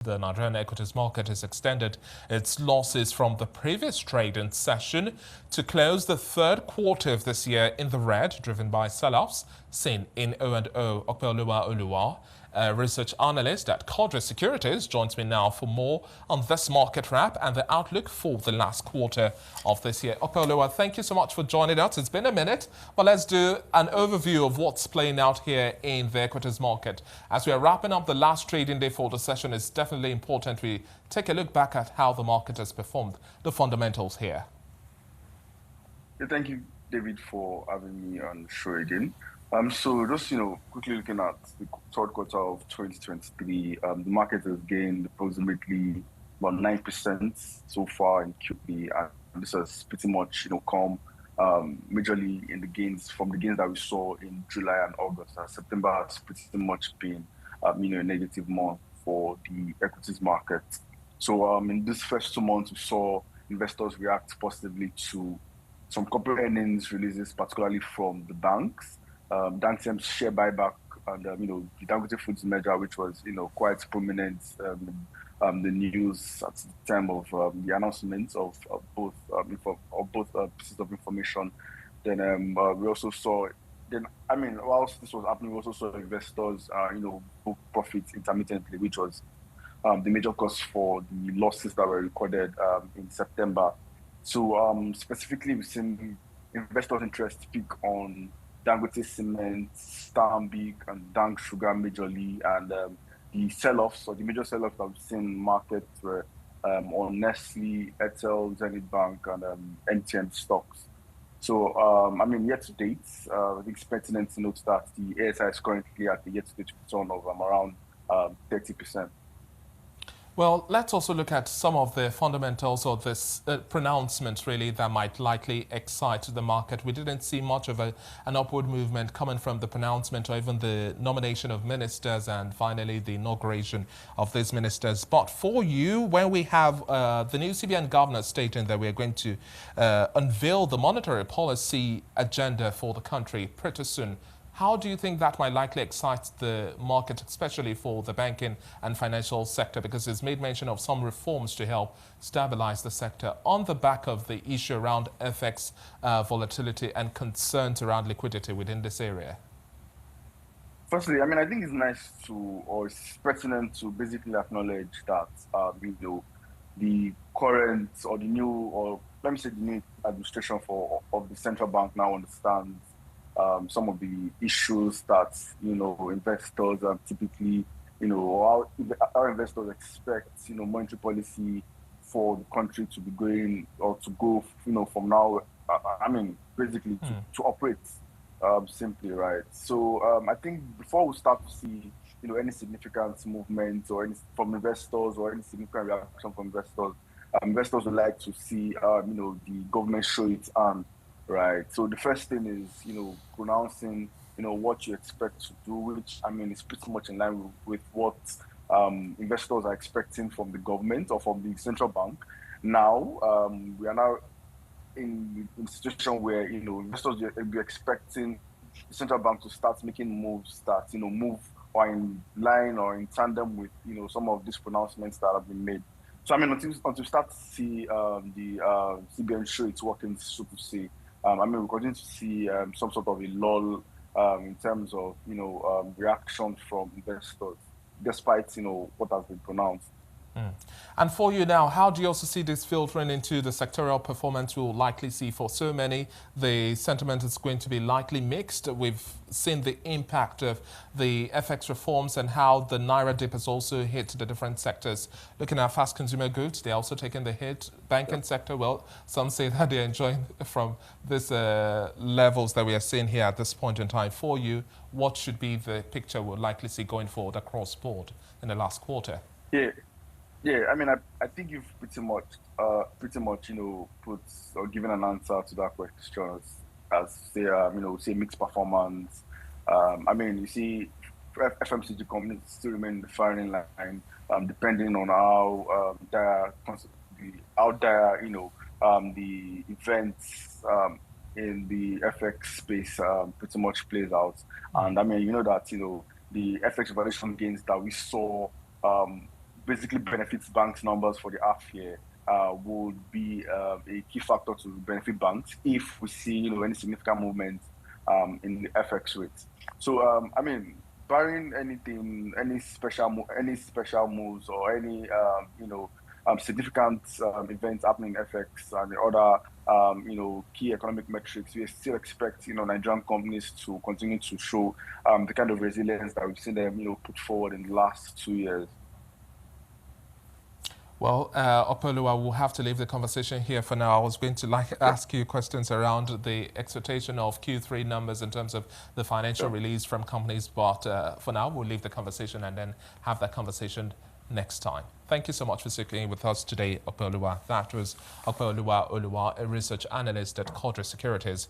The Nigerian equities market has extended its losses from the previous trading session to close the third quarter of this year in the red, driven by sell-offs seen in Oando. Opeoluwa Oluwa, a research analyst at Cordros Securities, joins me now for more on this market wrap and the outlook for the last quarter of this year. Opeoluwa, thank you so much for joining us. It's been a minute, but let's do an overview of what's playing out here in the equities market. As we are wrapping up the last trading day for the session, it's definitely important we take a look back at how the market has performed, the fundamentals here. Yeah, thank you, David, for having me on the show again. So just, quickly looking at the third quarter of 2023, the market has gained approximately about 9% so far in Q3, and this has pretty much, come majorly in the gains from the gains that we saw in July and August. September has pretty much been, a negative month for the equities market. So in this first 2 months, we saw investors react positively to some corporate earnings releases, particularly from the banks. Dantem's share buyback and the Dangote Foods merger, which was quite prominent in the news at the time of the announcement of both pieces of information. Then we also saw. Whilst this was happening, we also saw investors book profits intermittently, which was the major cause for the losses that were recorded in September. So specifically, we've seen investors' interest peak on Dangote Cement, Stanbic, and Dank Sugar majorly, and the sell-offs or the major sell-offs that we've seen in markets were on Nestle, Airtel, Zenith Bank, and MTN stocks. So year to date, I think it's pertinent to note that the ASI is currently at the year-to-date return of around 30%. Well, let's also look at some of the fundamentals of this pronouncement, really, that might likely excite the market. We didn't see much of an upward movement coming from the pronouncement or even the nomination of ministers and finally the inauguration of these ministers. But for you, when we have the new CBN governor stating that we're going to unveil the monetary policy agenda for the country pretty soon, how do you think that might likely excite the market, especially for the banking and financial sector? Because it's made mention of some reforms to help stabilize the sector on the back of the issue around FX volatility and concerns around liquidity within this area. Firstly, I think it's nice or it's pertinent to basically acknowledge that, the current or the new, or let me say the new administration of the central bank now understands some of the issues that investors typically how investors expect monetary policy for the country to be going or to go from now. Basically to operate simply, right? So I think before we start to see any significant movement or any from investors or any significant reaction from investors, investors would like to see the government show its hand. Right. So the first thing is, pronouncing, what you expect to do, which is pretty much in line with what investors are expecting from the government or from the central bank. Now, we are now in a situation where investors will be expecting the central bank to start making moves that move or in line or in tandem with some of these pronouncements that have been made. So until we start to see the CBN show its working, so to say. We're going to see some sort of a lull in terms of reaction from investors, despite what has been pronounced. And for you now, how do you also see this filtering into the sectorial performance we'll likely see for so many? The sentiment is going to be likely mixed. We've seen the impact of the FX reforms and how the Naira dip has also hit the different sectors. Looking at fast consumer goods, they're also taking the hit. Banking sector, well, some say that they're enjoying from these levels that we are seeing here at this point in time. For you, what should be the picture we'll likely see going forward across board in the last quarter? Yeah, I think you've pretty much put or given an answer to that question as say mixed performance. You see FMCG companies still remain in the firing line, depending on how dire the events in the FX space pretty much plays out. And that the FX valuation gains that we saw basically benefits banks' numbers for the half year would be a key factor to benefit banks if we see any significant movement in the FX rates. So I mean, barring anything, any special moves or any significant events happening in FX and the other key economic metrics, we still expect Nigerian companies to continue to show the kind of resilience that we've seen them put forward in the last 2 years. Well, Opeoluwa, we'll have to leave the conversation here for now. I was going to ask you questions around the expectation of Q3 numbers in terms of the financial release from companies, but for now, we'll leave the conversation and then have that conversation next time. Thank you so much for sticking with us today, Opeoluwa. That was Opeoluwa Oluwa, a research analyst at Cordros Securities.